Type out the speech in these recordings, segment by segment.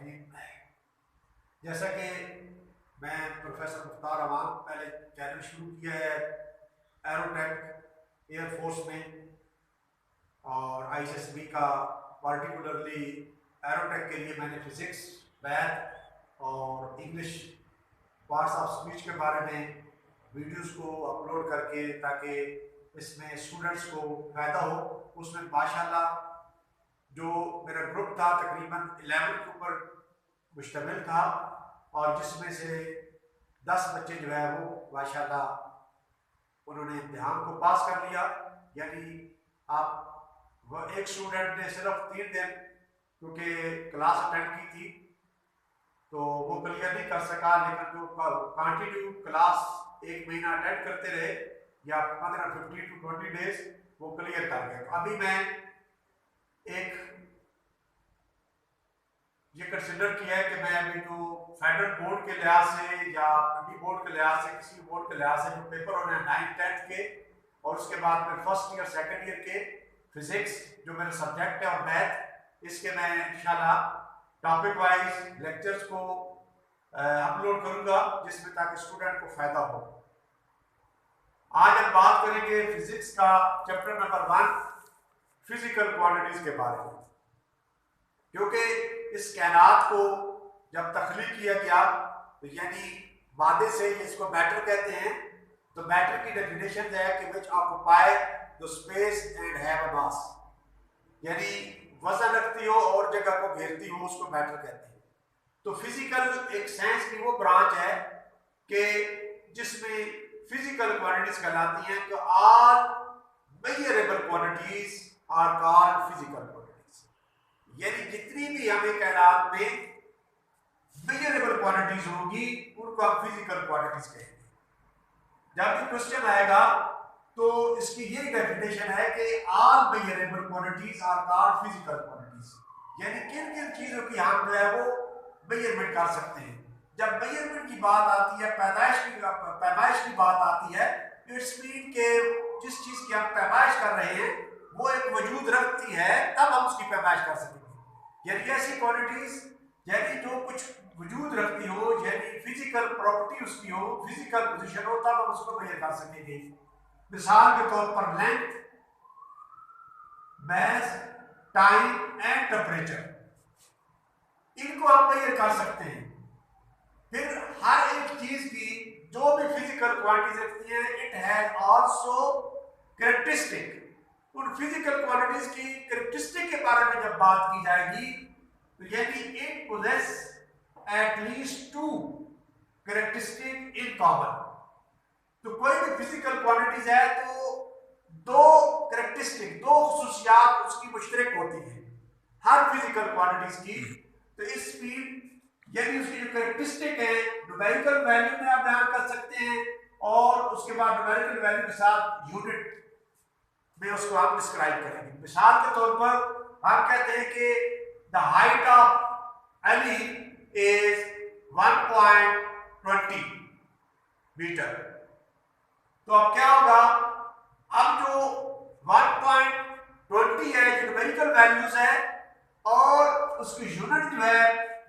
रहीम। जैसा कि मैं प्रोफेसर मुख्तार अवान पहले चैनल शुरू किया है एरोटेक एयरफोर्स में और आईएसएसबी का पार्टिकुलरली एरोटेक के लिए मैंने फिज़िक्स, मैथ और इंग्लिश पार्ट्स ऑफ स्पीच के बारे में वीडियोस को अपलोड करके ताकि इसमें स्टूडेंट्स को फ़ायदा हो। उसमें माशाल्लाह जो मेरा ग्रुप था तकरीबन 11 के ऊपर मुश्तमिल था और जिसमें से 10 बच्चे जो है वो माशाल्लाह उन्होंने इम्तिहान को पास कर लिया। यानी आप एक स्टूडेंट ने सिर्फ 3 दिन क्योंकि क्लास अटेंड की थी तो वो क्लियर नहीं कर सका, लेकिन जो कंटिन्यू क्लास 1 महीना अटेंड करते रहे या 15 टू 20 डेज वो क्लियर कर गए। तो अभी मैं एक ये कंसिडर किया है कि मैं अभी जो फेडरल बोर्ड के लिहाज से या पीटी बोर्ड के लिहाज से किसी बोर्ड के लिहाज से जो पेपर होने हैं 9th 10th के और उसके बाद में फर्स्ट ईयर सेकंड ईयर के फिजिक्स जो मेरा सब्जेक्ट है और मैथ, इसके मैं इंशाल्लाह टॉपिक वाइज लेक्चर्स को अपलोड करूंगा जिसमें ताकि स्टूडेंट को फायदा हो। आज हम बात करेंगे फिजिक्स का चैप्टर नंबर 1 फिजिकल क्वांटिटीज के बारे में, क्योंकि इस कायनात को जब तख्लीक किया गया तो यानी वादे से इसको मैटर कहते हैं। तो मैटर की डेफिनेशन है कि which occupy the space and have a mass, यानी वजन रखती हो और जगह को घेरती हो, उसको मैटर कहते हैं। तो फिजिकल एक साइंस की वो ब्रांच है कि जिसमें फिजिकल क्वांटिटीज कहलाती हैं। तो all measurable quantities are called physical quantities, यानी जितनी भी हमें कायनात में मेजरेबल क्वांटिटीज होगी उनको हम फिजिकल क्वांटिटीज कहेंगे। जब भी क्वेश्चन आएगा तो इसकी यही डेफिनेशन है कि all measurable quantities are called physical quantities, यानी किन किन चीजों की हम जो है वो मेजरमेंट कर सकते हैं। जब मेजरमेंट की बात आती है, पैमाइश की बात आती है, इट्स मीन के जिस चीज की हम पैमाइश कर रहे हैं वो एक वजूद रखती है तब हम उसकी पैमाइश कर सकेंगे। यानी ऐसी क्वांटिटीज यानी जो कुछ वजूद रखती हो, यानी फिजिकल प्रॉपर्टी उसकी हो, फिजिकल पोजीशन हो, तब हम उसको मेजर कर सकेंगे। मिसाल के तौर पर length, mass, time and temperature, इनको हम मेजर कर सकते हैं। फिर हर एक चीज की जो भी फिजिकल क्वांटिटीज रखती है इट हैज आल्सो कैरेक्टरिस्टिक। उन फिजिकल क्वांटिटीज की कैरेक्टरिस्टिक के बारे में जब बात की जाएगी तो यानी it possess at least 2 characteristic in common. तो कोई भी फिजिकल क्वांटिटीज है तो 2 कैरेक्टरिस्टिक, 2 खुसूसियात उसकी मुश्तरक होती है हर फिजिकल क्वांटिटीज की। तो इस फील्ड यानी उसकी जो कैरेक्टरिस्टिक है न्यूमेरिकल वैल्यू में आप बयान कर सकते हैं और उसके बाद न्यूमेरिकल वैल्यू के साथ यूनिट में उसको आप डिस्क्राइब करेंगे। मिसाल के तौर पर हम कहते हैं कि the height of any is 1.20 metre. तो अब क्या होगा, अब जो 1.20 है जो न्यूमेरिकल वैल्यूज है और उसकी यूनिट जो है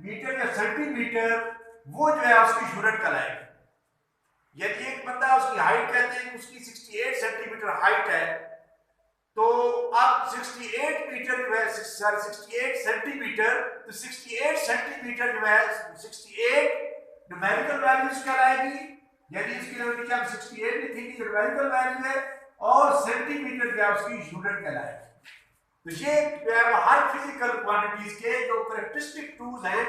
मीटर या सेंटीमीटर, वो जो है उसकी यूनिट कहलाएगी। यदि एक बंदा उसकी हाइट कहते हैं कि उसकी 68 सेंटीमीटर हाइट है तो अब 68 मीटर जो है 68 सेंटीमीटर, तो 68 सेंटीमीटर जो है 68 न्यूमेरिकल वैल्यूज कहलाएगी, यानी इसकी यूनिट क्या 68 लिखेंगे जो न्यूमेरिकल वैल्यू है और सेंटीमीटर क्या उसकी यूनिट कहलाएगी। तो ये जो है हर फिजिकल क्वांटिटीज के जो कैरेक्टरिस्टिक टूल्स हैं,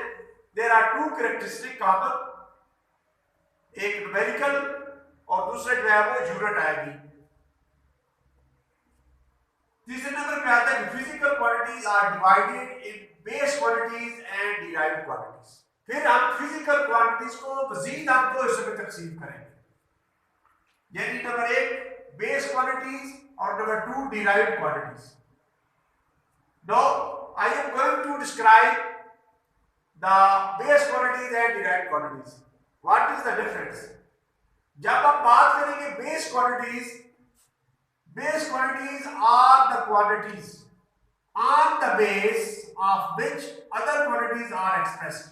देयर आर 2 कैरेक्टरिस्टिक कॉमन, एक न्यूमेरिकल और दूसरा जो है वो यूनिट आएगी। तीसरे नंबर पे आता है physical quantities are divided in base quantities and derived quantities. फिर हम फिजिकल क्वांटिटीज को मजीद हम 2 हिस्सों में तकसीम करेंगे, यानी नंबर 1 बेस क्वांटिटीज और number 2 derived quantities. Now I am going to describe the base quantities and derived quantities. What is the difference? जब हम बात करेंगे base quantities are the quantities on the base of which other quantities are expressed,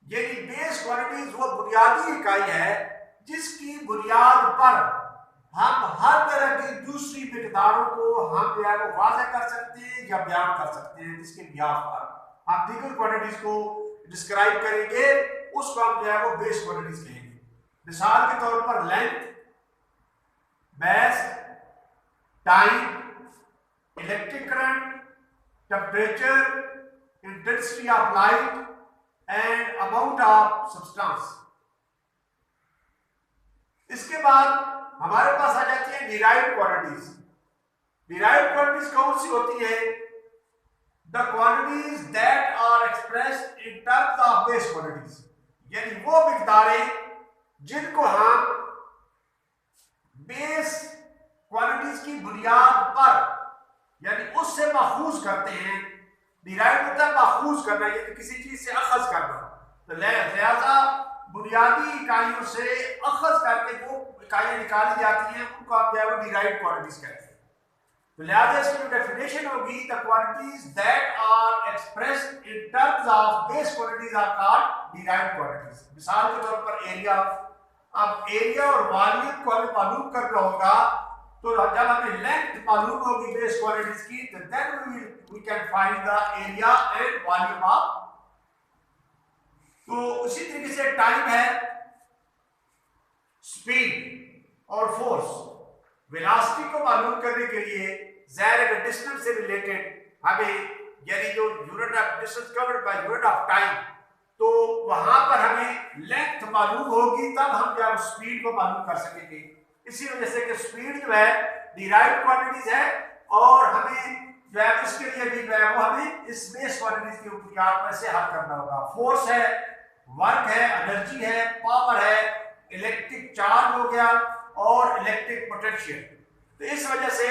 यानी base quantities वो बुनियादी इकाई है जिसकी बुनियाद पर हम हर तरह की दूसरी मिकदारों को हम जो है वो वाज़ेह कर सकते हैं या बयान कर सकते हैं, जिसके बिहाफ पर हम दीगर क्वांटिटीज को डिस्क्राइब करेंगे, उसको हम जो है वो बेस क्वांटिटीज कहेंगे। मिसाल के तौर पर length, mass, time, electric current, temperature, intensity of light and amount of substance। इसके बाद हमारे पास आ जाती है डिराइव्ड क्वांटिटीज। डिराइव्ड क्वांटिटीज कौन सी होती है? The quantities that are expressed in terms of base quantities, यानी वो मिकदारें जिनको हम बेस क्वांटिटीज की बुनियाद पर यानी उससे माखूज करते हैं। डिराइव होता है माखूज करना, यानी किसी चीज से अखज करना। तो लिहाजा बुनियादी इकाइयों से अखज करके जो इकाइयां निकाली जाती हैं उनको आप जो है वो डिराइव्ड क्वांटिटीज कहते हैं। तो लिहाजा इसकी जो डेफिनेशन होगी, the quantities that are expressed in terms of base quantities are called derived quantities. मिसाल के तौर पर एरिया, अब एरिया और वॉल्यूम को हमें मालूम करना होगा, तो जब हमें लेंथ मालूम होगी बेस क्वांटिटीज की, तो then we can find the area and volume of. तो उसी तरीके से टाइम है, स्पीड और फोर्स। वेलोसिटी को मालूम करने के लिए ज़ाहिर डिस्टेंस से रिलेटेड हमें यानी जो unit of distance covered by unit of time, तो वहां पर हमें लेंथ मालूम होगी तब हम क्या स्पीड को मालूम कर सकेंगे। इसी वजह से कि स्पीड जो है डिराइव्ड क्वांटिटीज है और हमें जो है इसके लिए भी जो है वो हमें इस बेस क्वांटिटीज के उपयोग में से हल करना होगा। फोर्स है, वर्क है, एनर्जी है, पावर है, इलेक्ट्रिक चार्ज हो गया और इलेक्ट्रिक पोटेंशियल। तो इस वजह से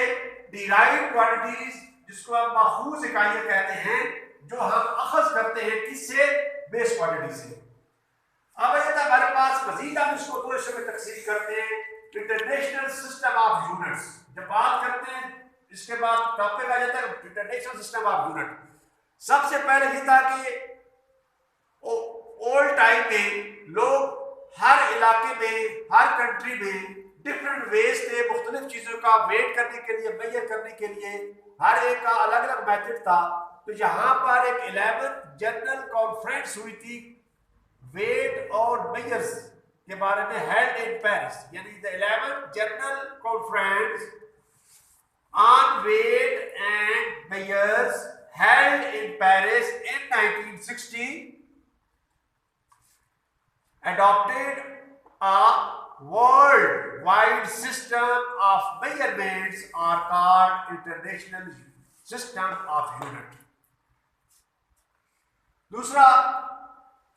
डिराइव्ड क्वांटिटीज जिसको हम माखूज इकाइयां कहते हैं, जो हम अखज करते हैं किससे? बेस क्वांटिटी से। अब हमारे पास मजीद हम इसको दो हिस्सों में तकसीम करते हैं, इंटरनेशनल सिस्टम ऑफ यूनिट्स। जब बात करते हैं इसके बाद टॉपिक आ जाता है इंटरनेशनल सिस्टम ऑफ यूनिट। सबसे पहले ये था कि ओल्ड टाइम में लोग हर इलाके में, हर कंट्री में डिफरेंट वेज थे, मुख्तलिफ चीजों का वेट करने के लिए, मेजर करने के लिए हर एक का अलग अलग मेथड था। तो यहाँ पर एक 11th जनरल कॉन्फ्रेंस हुई थी वेट और मेजर्स के बारे में, हेल्ड इन पेरिस, यानी the 11th general conference on weight and measures held in Paris in 1960 adopted a worldwide system of measurements are called international system of unit। दूसरा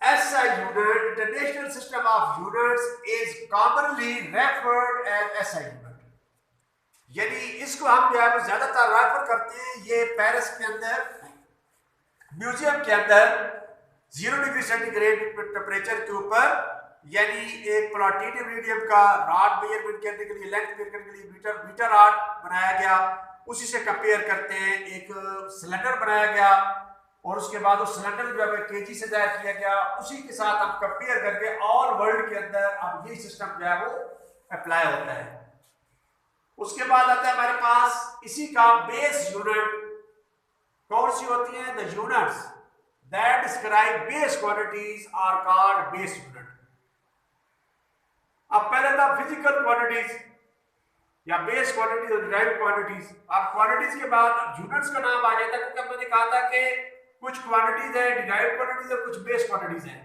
SI unit, international system of units, is commonly referred as SI unit, यानी इसको हम जो है ज्यादातर refer करते हैं ये पेरिस के अंदर म्यूजियम के अंदर 0 डिग्री सेंटीग्रेड टेम्परेचर के ऊपर, यानी एक प्लाटिनियम मीडियम का रॉड मेजरमेंट करने के लिए, लेंथ मेजर करने के लिए मीटर रॉड बनाया गया, उसी से कंपेयर करते हैं। एक सिलेंडर बनाया गया और उसके बाद उस सिलेंडर जो है केजी से जाहिर किया गया, उसी के साथ हम कंपेयर करके ऑल वर्ल्ड के अंदर अब ये सिस्टम जो है वो अप्लाई होता है। उसके बाद आता है हमारे पास इसी का बेस यूनिट। कौन सी होती है? The units that describe base quantities are called base unit। अब पहले था फिजिकल क्वांटिटीज या बेस क्वांटिटीज और डिराइव्ड क्वांटिटीज। अब क्वांटिटीज के बाद यूनिट्स का नाम आ जाता है, क्योंकि मैंने कहा था कि कुछ क्वांटिटीज है डिराइव्ड क्वांटिटीज और कुछ बेस क्वांटिटीज हैं।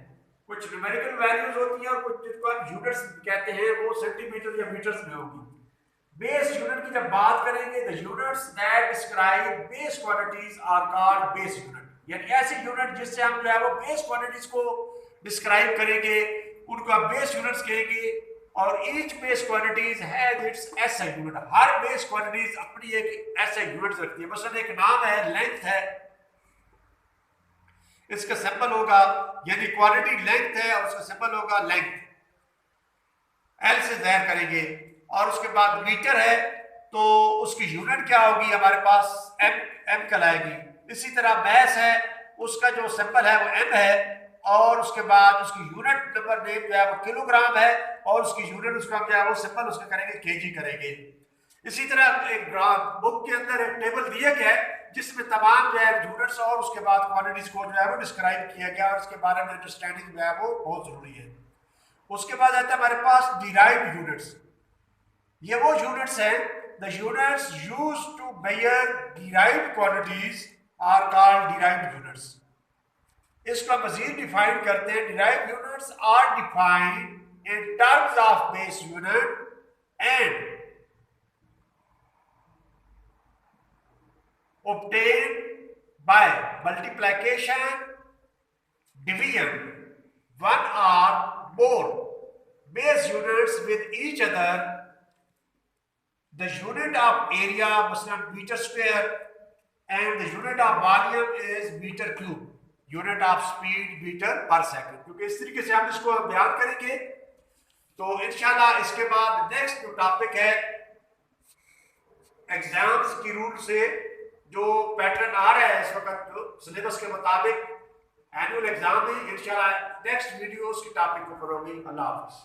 कुछ न्यूमेरिकल वैल्यूज होती हैं और कुछ जिसको हम यूनिट्स कहते हैं वो सेंटीमीटर या मीटर्स में होगी। बेस यूनिट की जब बात करेंगे, the units that describe base quantities are called base unit, यानी ऐसे यूनिट जिससे हम जो है वो बेस क्वांटिटीज को डिस्क्राइब करेंगे उनको आप बेस यूनिट्स कहेंगे। और each base quantities has its SI unit. Her base quantities अपनी एक एसआई यूनिट रखती है। मसलन एक नाम है, लेंथ है, इसका सिंबल होगा, यानी क्वांटिटी लेंथ है और उसका सिंबल होगा लेंथ, एल से जाहिर करेंगे। और उसके बाद मीटर है तो उसकी यूनिट क्या होगी हमारे पास? एम कहलाएगी। इसी तरह मैस है उसका जो सिंबल है वो एम है, और उसके बाद उसकी यूनिट नंबर नेम जो है वो किलोग्राम है, और उसकी यूनिट उसका क्या है वो सिंबल उसका करेंगे केजी करेंगे। इसी तरह एक बुक के अंदर एक टेबल दिया गया है जिसमें तमाम जो है यूनिट्स और उसके बाद क्वांटिटीज को जो है वो डिस्क्राइब किया गया, और इसके बारे में अंडरस्टैंडिंग जो है वो बहुत जरूरी है। उसके बाद आता है हमारे पास डिराइव्ड यूनिट्स। ये वो यूनिट्स हैं, the units used to measure derived quantities are called derived units. इसको मजीद डिफाइन करते हैं। Derived units are defined in terms of base unit and obtained by multiplication, division, one or more base units with each other. The unit of area मसलन meter square and the unit of volume is meter cube. Unit of speed meter per second. क्योंकि इस तरीके से हम इसको बयान करेंगे। तो इंशाल्लाह इसके बाद नेक्स्ट जो टॉपिक है एग्जाम्स की रूल से जो पैटर्न आ रहा है इस वक्त जो सिलेबस के मुताबिक एनुअल एग्जाम में, इंशाल्लाह नेक्स्ट वीडियोस की टॉपिक को करोगे। अल्लाह हाफिज़।